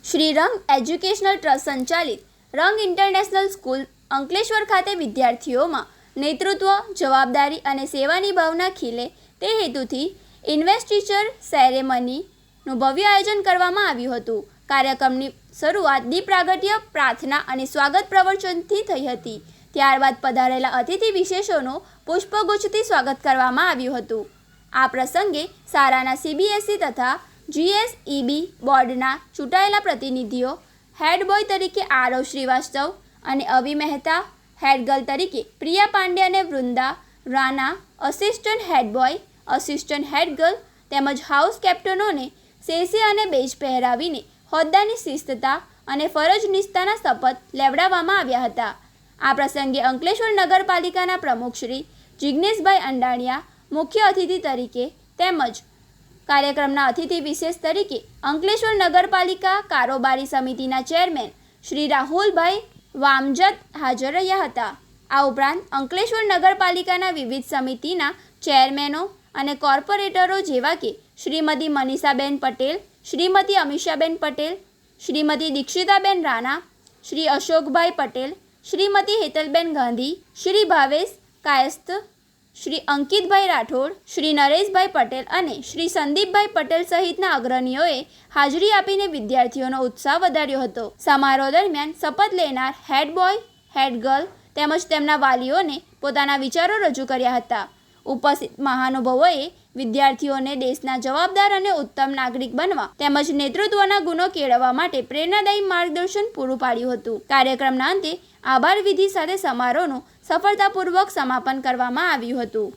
શ્રી રંગ educational trust સંચાલિત રંગ ઇન્ટરનેશનલ સ્કૂલ અંકલેશ્વર ખાતે વિદ્યાર્થીઓમાં નેતૃત્વ, જવાબદારી અને સેવાની ભાવના ખીલે તે હેતુથી ઇન્વેસ્ટિચર સેરેમનીનું ભવ્ય આયોજન કરવામાં આવ્યું હતું. કાર્યક્રમની શરૂઆત દીપ પ્રાગટ્ય, પ્રાર્થના અને સ્વાગત પ્રવચનથી થઈ હતી. ત્યારબાદ પધારેલા અતિથિ વિશેષોનું પુષ્પગુચ્છથી સ્વાગત કરવામાં આવ્યું હતું. આ પ્રસંગે શાળાના CBSE તથા GSEB બોર્ડના ચૂંટાયેલા પ્રતિનિધિઓ, હેડ બોય તરીકે આરવ શ્રીવાસ્તવ અને અવી મહેતા, હેડ ગર્લ તરીકે પ્રિયા પાંડે અને Vrinda Rana, assistant head boy, assistant head girl તેમજ હાઉસ કેપ્ટનોને શેષે અને બેજ પહેરાવીને હોદ્દાની શિસ્તતા અને ફરજ નિષ્ઠાના શપથ લેવડાવવામાં આવ્યા હતા. આ પ્રસંગે અંકલેશ્વર નગરપાલિકાના પ્રમુખ શ્રી જિજ્ઞેશભાઈ અંડાણીયા મુખ્ય અતિથિ તરીકે તેમજ કાર્યક્રમના અતિથિ વિશેષ તરીકે અંકલેશ્વર નગરપાલિકા કારોબારી સમિતિના ચેરમેન શ્રી રાહુલભાઈ વામજત હાજર રહ્યા હતા. આ ઉપરાંત અંકલેશ્વર નગરપાલિકાના વિવિધ સમિતિના ચેરમેનો અને કોર્પોરેટરો જેવા કે શ્રીમતી મનીષાબેન પટેલ, શ્રીમતી અમીષાબેન પટેલ, શ્રીમતી દીક્ષિતાબેન રાણા, શ્રી અશોકભાઈ પટેલ, શ્રીમતી હેતલબેન ગાંધી, શ્રી ભાવેશ કાયસ્થ, શ્રી અંકિતભાઈ રાઠોડ, શ્રી નરેશભાઈ પટેલ અને શ્રી સંદીપભાઈ પટેલ સહિતના અગ્રણીઓએ હાજરી આપીને વિદ્યાર્થીઓનો ઉત્સાહ વધાર્યો હતો. સમારોહ દરમિયાન શપથ લેનાર હેડ બોય, હેડ ગર્લ તેમજ તેમના વાલીઓને પોતાના વિચારો રજૂ કર્યા હતા. ઉપસ્થિત મહાનુભાવોએ વિદ્યાર્થીઓને દેશના જવાબદાર અને ઉત્તમ નાગરિક બનવા તેમજ નેતૃત્વના ગુણો કેળવવા માટે પ્રેરણાદાયી માર્ગદર્શન પૂરું પાડ્યું હતું. કાર્યક્રમના અંતે આભાર વિધિ સાથે સમારોહનું સફળતાપૂર્વક સમાપન કરવામાં આવ્યું હતું.